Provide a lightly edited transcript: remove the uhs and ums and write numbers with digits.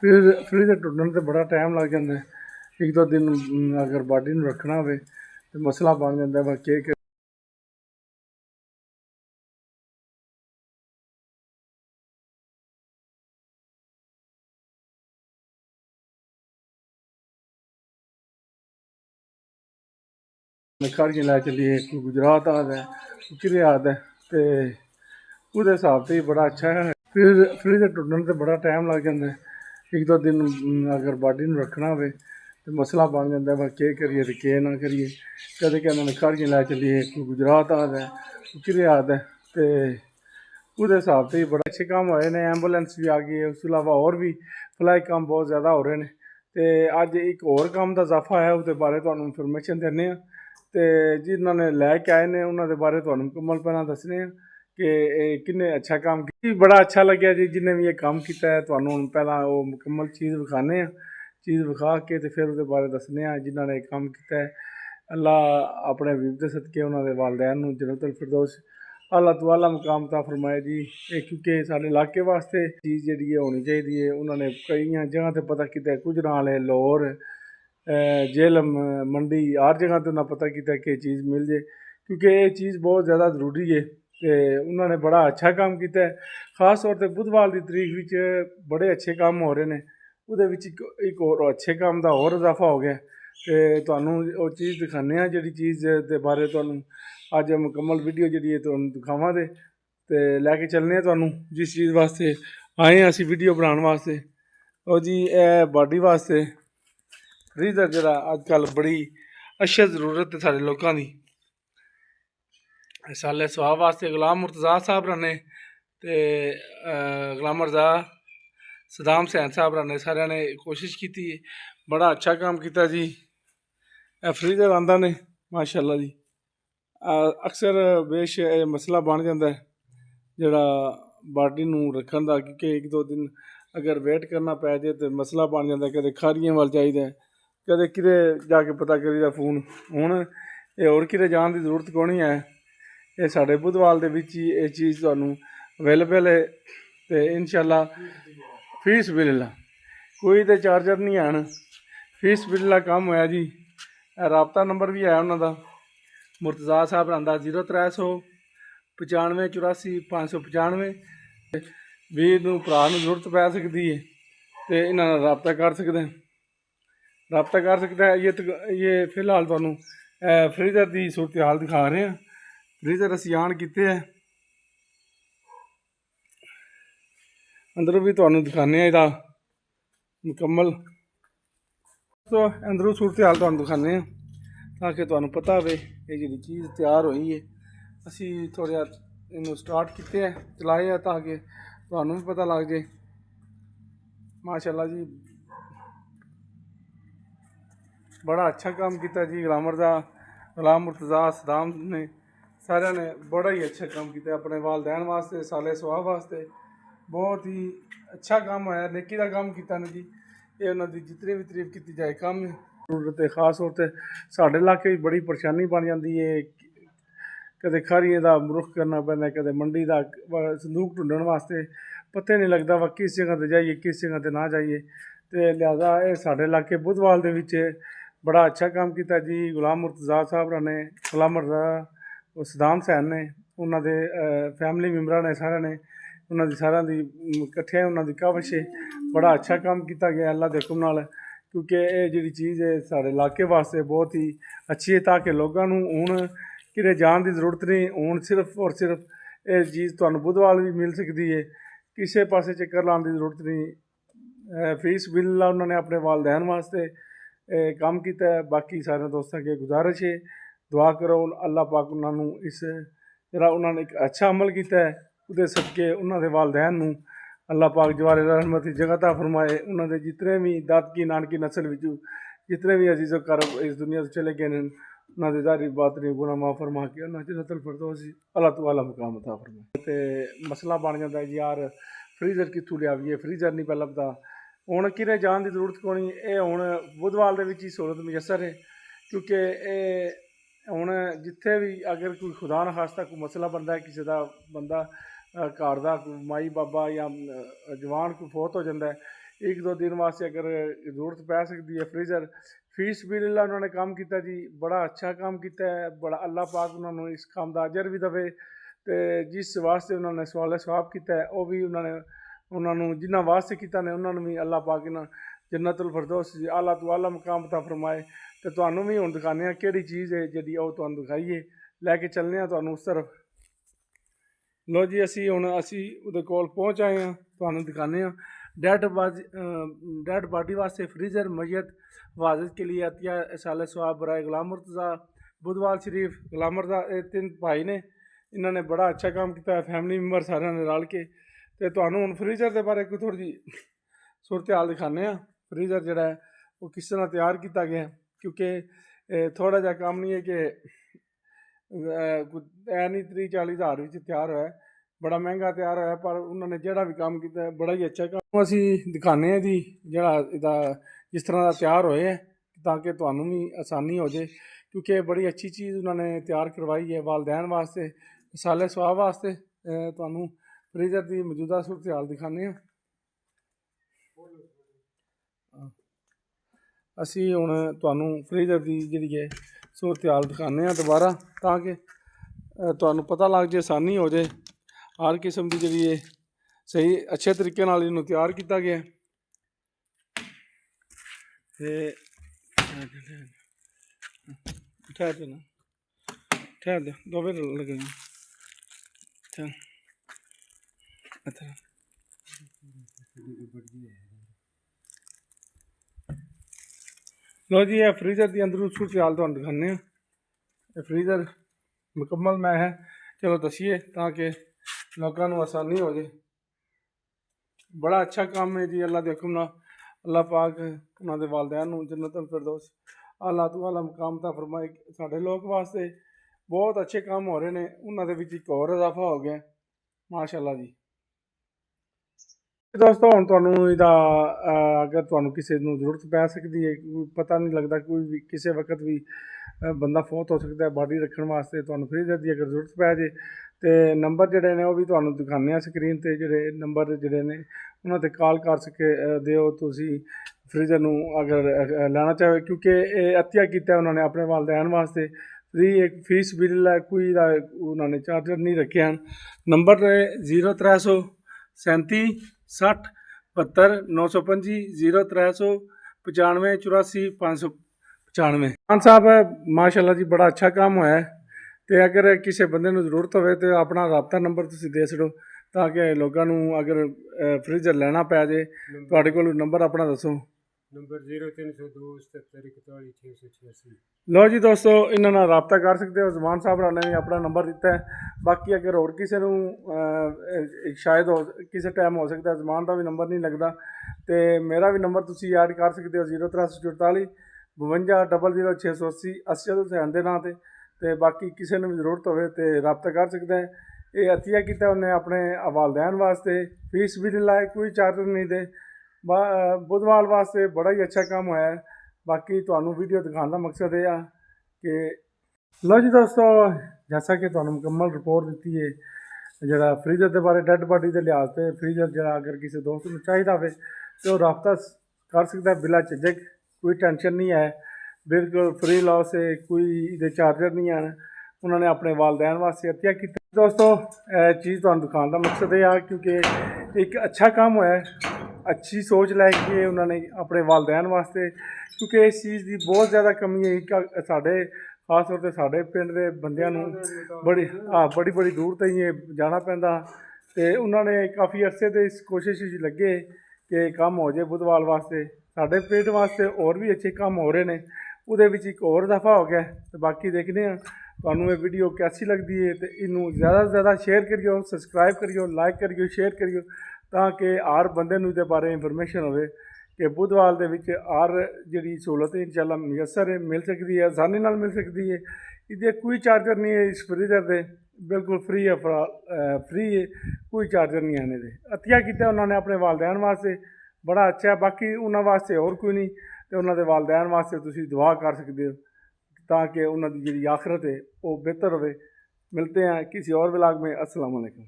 Fridge टुटन ते बड़ा time लग जाता है। एक दो दिन अगर बाडी नूं रखना होवे तो मसला बन जाता है। केक घर लै चलिए, कोई गुजरात आ है, कोई किते आ है, तो उहदे हिसाब से बड़ा अच्छा है। फ्रिज टुटन ते बड़ा टाइम लग जाता है। एक दो दिन अगर बाडी नूं रखना होवे तो मसला बन जाता है। केह् करिए ते केह् ना करिए। कदें कहंदे ने घर लै चलिए, कोई गुजरात आ है, कोई किते आ है, तो उहदे हिसाब से बड़े अच्छे काम होए ने। एंबूलेंस भी आ गई है, उस तो इलावा होर भी भलाई काम बहुत ज़्यादा हो रहे हैं। तो अज एक होर काम का इजाफा है, उसके बारे तुहानूं इनफॉर्मेशन देने हैं। तो जिन्हों ने लैके आए ने उन्होंने बारे तुहानूं मुकम्मल पहला दसने हैं कि किन्ने अच्छा काम किया। बड़ा अच्छा लग्या जी जिन्हें भी ये काम किया है। तुहानूं हुण पहला वो मुकम्मल चीज़ विखाने हैं, चीज़ विखा के तो फिर उसके बारे दसने हैं जिन्होंने काम किया है। अल्लाह अपने हबीब दे सदके उन्होंने वालदैन नूं जन्नतुल फिरदौस अल्लाह तो आला मुकाम ता फरमाए जी। क्योंकि साढ़े इलाके वास्ते चीज़ जी होनी चाहिए। उन्होंने कई जगह पर पता किया, गुजराल है, लाहौर, जेलम, मंडी, हर जगह पर उन्हें पता किया कि चीज़ मिल जाए, क्योंकि ये चीज़ बहुत ज़्यादा जरूरी है। तो उन्होंने बड़ा अच्छा काम किया है। खास तौर पर बुधवार की तरीक विच बड़े अच्छे काम हो रहे हैं। वो एक और अच्छे काम का होर इजाफा हो गया। तो तुहानूं वो चीज़ दिखाने जी चीज़ के बारे तुहानूं अज मुकम्मल वीडियो जी तुहानूं दिखावां दे ते लैके चलने तुहानूं जिस चीज़ वास्ते आए हैं असीं वीडियो बनाने वास्ते। और जी बॉडी वास्ते फ्रीजर जरा अजकल बड़ी अच्छी जरूरत है सारे लोगों की। साले स्वाब वास्ते गुलाम मुर्तज़ा साहब रने ते गुलाम मुर्तज़ा सदाम हुसैन साहब रने सारे ने कोशिश की, बड़ा अच्छा काम किया जी। फ्रीजर आंदा ने माशाअल्लाह जी। अक्सर बेश मसला बन जाता है जोड़ा बाडी नूं रखन का, क्योंकि एक दो दिन अगर वेट करना पै जाए तो मसला बन जाता है। कदे खारियां वाल चाहिए, कदे किते जाके पता करी फोन। हुण ये होर किते जाने की जरूरत कोई नहीं है, ये साढ़े बुधवाल दे विच ही ये चीज़ तुहानूं अवेलेबल है। तो इंशाअल्लाह फीस बिल्ला कोई तो चार्जर नहीं है, फीस बिल्ला काम होया जी। राबता नंबर भी है उन्होंने मुर्तज़ा साहब आंदा 0395 वीर नूं भरा नूं जरूरत पै सकती है तो इन्हां नाल राबता कर सकते हैं, राबता कर सकता है। ये फिलहाल तुहानूं फ्रीजर की सूरत हाल दिखा रहे हैं। फ्रीजर असीं आन कीते है, अंदरों भी तुहानूं दिखाने इहदा मुकम्मल। तो अंदरों सूरत हाल तुहानूं दिखाने ताकि तुहानूं पता हो ये जी चीज़ तैयार हुई है। असीं थोड़ा इनू स्टार्ट किए है, चलाए है ताकि तुहानूं भी पता लग जाए। माशाअल्लाह जी बड़ा अच्छा काम किया जी। गुलाम मुर्तज़ा सदाम ने सारे ने बड़ा ही अच्छा काम किया अपने वालदैन वास्ते, साले सुहाब वास्ते। बहुत ही अच्छा काम होया, नेकी का काम किया ने जी। ये उन्होंने जितनी भी तारीफ की जाए कम है। जरूरत है खास तौर पर साढ़े इलाके बड़ी परेशानी बन जाती है। कदे खारियें का रुख करना पैंदा, कदे मंडी का संदूक ढूंढण वास्ते पता नहीं लगता वा किस जगह पर जाइए किस जगह पर ना जाइए। तो लिहाजा ये साढ़े इलाके बुधवाल दे विच बड़ा अच्छा काम किया जी। गुलाम मुर्तज़ा साहब ने, गुलाम मुर्तज़ा सदाम हुसैन ने, उन्होंने फैमिली मैंबर ने सारे ने, उन्होंने सारा दी कट्ठे उन्होंने काविश है। बड़ा अच्छा काम किया गया अल्लाह के हुक्म नाल, क्योंकि ये जी चीज़ है साढ़े इलाके वास्ते बहुत ही अच्छी है। ताकि लोगों हुण किते जाने की जरूरत नहीं, हुण सिर्फ और सिर्फ ये चीज़ तुहानूं बुधवाल भी मिल सकती है, किसी पासे चक्कर लाने की जरूरत नहीं। फीस बिल उन्होंने अपने वालदैन वास्ते काम किया है। बाकी सारे दोस्तों की गुजारिश है दुआ करो अल्लाह पाक उन्होंने इस जरा उन्होंने एक अच्छा अमल किया है उहदे सदके उन्होंने वालदैन नूं अल्लाह पाक जवारे रहमत की जगह ता फरमाए। उन्होंने जितने भी दादकी नानकी नस्ल विचों जितने भी अजीज़ो करब इस दुनिया से चले गए हैं, उन्होंने ज़ाहिरी बातनी गुनाह माफ़ फरमा के उन्होंने जन्नतुल फिरदौस अल्लाह तआला मुकाम अता फरमाए। तो मसला बन जाता है जी यार फ्रीजर कित्थों लियावीए, फ्रीजर नहीं पै लभदा। हुण किते जाने की जरूरत कोई नहीं, ये हुण बुधवाल दे विच ही सहूलत मुयसर है। क्योंकि ये हुण जिथे भी अगर कोई खुदा न खास्ता कोई मसला बनता है, किसी का बंदा घर का कोई माई बाबा या जवान कोई फौत हो जाता है, ਇੱਕ ਦੋ ਦਿਨ ਵਾਸਤੇ ਅਗਰ ਜ਼ਰੂਰਤ ਪੈ ਸਕਦੀ ਹੈ ਫਰੀਜ਼ਰ ਫੀਸ ਵੀ ਲਿਲਾ ਉਹਨਾਂ ਨੇ ਕੰਮ ਕੀਤਾ ਜੀ ਬੜਾ ਅੱਛਾ ਕੰਮ ਕੀਤਾ ਹੈ ਬੜਾ ਅੱਲਾਹ ਪਾਕ ਉਹਨਾਂ ਨੂੰ ਇਸ ਕੰਮ ਦਾ ਅਜਰ ਵੀ ਦੇਵੇ ਤੇ ਜਿਸ ਵਾਸਤੇ ਉਹਨਾਂ ਨੇ ਸਵਾਲ ਸਵਾਬ ਕੀਤਾ ਹੈ ਉਹ ਵੀ ਉਹਨਾਂ ਨੂੰ ਜਿਨ੍ਹਾਂ ਵਾਸਤੇ ਕੀਤਾ ਨੇ ਉਹਨਾਂ ਨੂੰ ਵੀ ਅੱਲਾਹ ਪਾਕ ਇਹਨਾਂ ਜੰਨਤੁਲ ਫਿਰਦੌਸ ਦੀ ਆਲਾ ਤੋਂ ਆਲਾ ਮਕਾਮ ਅਤਾ ਫਰਮਾਏ ਤੇ ਤੁਹਾਨੂੰ ਵੀ ਹੁਣ ਦਿਖਾਉਂਦੇ ਹਾਂ ਕਿਹੜੀ ਚੀਜ਼ ਹੈ ਜਿਹੜੀ ਉਹ ਤੁਹਾਨੂੰ ਦਿਖਾਈਏ ਲੈ ਕੇ ਚੱਲਦੇ ਹਾਂ ਤੁਹਾਨੂੰ ਉਸ ਤਰਫ ਲੋ ਜੀ ਅਸੀਂ ਉਹਦੇ ਕੋਲ ਪਹੁੰਚ ਆਏ ਹਾਂ ਤੁਹਾਨੂੰ ਦਿਖਾਉਂਦੇ ਹਾਂ डेड बॉडी वास्ते फ्रीज़र मैयत हिफाजत के लिए अतिया साल स्वाब बराए गुलाम मुर्तज़ा बुधवाल शरीफ गुलाम मुर्तज़ा ये तीन भाई ने इन्होंने बड़ा अच्छा काम किया फैमिली मैंबर सारे ने रल के तो तुहानू हुण फ्रीज़र के बारे कोई थोड़ी जी सूरत हाल दिखाने फ्रीज़र जिहड़ा है वो किस तरह तैयार किया गया क्योंकि थोड़ा जा काम नहीं है कि नहीं 30-40 हज़ार तैयार होया बड़ा महंगा तैयार होया पर उन्होंने जोड़ा भी काम किया बड़ा ही अच्छा काम असी दिखाने जी जोड़ा इहदा जिस तरह का तैयार होए ताकि तुहानू भी आसानी हो जाए क्योंकि बड़ी अच्छी चीज़ उन्होंने तैयार करवाई है वालदैन वास्ते साले स्वाब वास्ते तुहानू फ्रीज़र की मौजूदा सूरत हाल दिखाने असी हुण तुहानू फ्रीज़र की जिहड़ी है सूरत हाल दिखाने दोबारा ताकि तुहानू पता लग जाए आसानी हो जाए हर किस्म की जी सही अच्छे तरीके नाल इनू तैयार किया गया ठहर देना ठहर दे दो मिनट लगे लो जी ये फ्रीज़र की अंदरों सूरत हाल तुहानू दिखाने फ्रीज़र मुकम्मल मैं है चलो दसीए ताकि लोगों को आसानी हो जाए बड़ा अच्छा काम है जी अल्लाह के हुक्म नाल अल्लाह पाक उन्होंने वालदैन जन्नतुल फिरदौस आला तो आला मकाम ता फरमाए साढ़े लोग वास्ते बहुत अच्छे काम हो रहे हैं उन्होंने एक और इजाफा हो गया माशाअल्लाह जी दोस्तों हुण तुहानू इहदा अगर तुहानू किसी नूं जरूरत पै सकती है पता नहीं लगता कोई भी किसी वक्त भी बंदा फौत हो सकता है बॉडी रखने वास्ते तुहानू फ्रीज़र की अगर जरूरत पै जाए तो नंबर जिहड़े ने वो भी तुहानू दिखाने स्क्रीन ते जिहड़े नंबर जिहड़े ने उन्हां ते कॉल कर सके दिओ तुसीं फ्रीज़र नूं अगर लैना चाहो क्योंकि अतिया कीता उन्होंने अपने वालदैन वास्ते फ्री एक फीस बिल है कोई उन्होंने चार्जर नहीं रखे हैं नंबर 0337 60 72 925 0395 84 595 खान साहब माशाअल्लाह जी बड़ा अच्छा काम होया है तो अगर किसी बंदे को जरूरत हो तो अपना रबता नंबर तुसीं दे छड़ो ताकि लोगों अगर फ्रीज़र लेना पै जाए तुहाडे कोल नंबर अपना दसो नंबर 0302 77 41 686 लो जी दोस्तों इन्होंने रबता कर सकते हो जमान साहब ने भी अपना नंबर दिता है बाकी अगर होर किसी शायद किसी टाइम हो सकता है जमान का भी नंबर नहीं लगता तो मेरा भी नंबर तुम ऐड कर सकते हो 0344 52 00 680 असद हुसैन के नाम से बाकी किसी ने भी जरूरत हो तो रबता कर सकता है ये अतिया किया उन्हें अपने वालदैन वास्ते फीस भी नहीं लाए कोई चार्जर नहीं दे बुधवाल वास्ते बड़ा ही अच्छा काम होया है बाकी तुहानू वीडियो दिखाने का मकसद यह है कि लो जी दोस्तों जैसा कि तुहानू मुकम्मल रिपोर्ट दी है जरा फ्रीज़र के बारे डेड बॉडी के लिहाज से फ्रीज़र जरा अगर किसी दोस्त को चाहिए हो तो रबता कर सकता है बिला झिझक कोई टेंशन नहीं है बिल्कुल फ्री लॉस है कोई चार्जर नहीं है उन्होंने अपने वालदैन वास्ते अतिया किया दोस्तों चीज़ तुहानू दिखाने का मकसद यह है क्योंकि एक अच्छा काम होया है अच्छी सोच लैके उन्होंने अपने वालदैन वास्ते क्योंकि इस चीज़ की बहुत ज़्यादा कमी है साढ़े खास तौर पर साढ़े पिंड के बंदियां नूं बड़ी बड़ी दूर तक जाना पैंदा ते उन्होंने काफ़ी अरसे तो इस कोशिश लगे कि काम हो जाए बुधवाल वास्ते साढ़े पिंड वास्ते और भी अच्छे काम हो रहे हैं उहदे विच एक और दफ़ा हो गया तो बाकी देखने तुहानू ये वीडियो कैसी लगती है तो इनू ज़्यादा से ज़्यादा शेयर करियो सबसक्राइब करियो लाइक करियो शेयर करियो ताकि हर बंदे नूं इहदे बारे इंफॉर्मेशन होवे कि बुधवाल दे विच हर जिहड़ी सहूलत इंशाअल्लाह मुयसर मिल सकती है आसानी नाल मिल सकती है इहदे कोई चार्जर नहीं है इस फ्रीज़र दे बिल्कुल फ्री है फ्री है कोई चार्जर नहीं आने दे अतिया कीता उन्होंने अपने वालदैन वास्ते बड़ा अच्छा है बाकी उन्होंने वास्ते और कोई नहीं तो उन्होंने वालदैन वास्ते तुसीं दुआ कर सकते हो ताकि उन्होंने जिहड़ी आखिरत है वो बेहतर होवे मिलते हैं किसी और व्लॉग में अस्सलाम वालेकुम।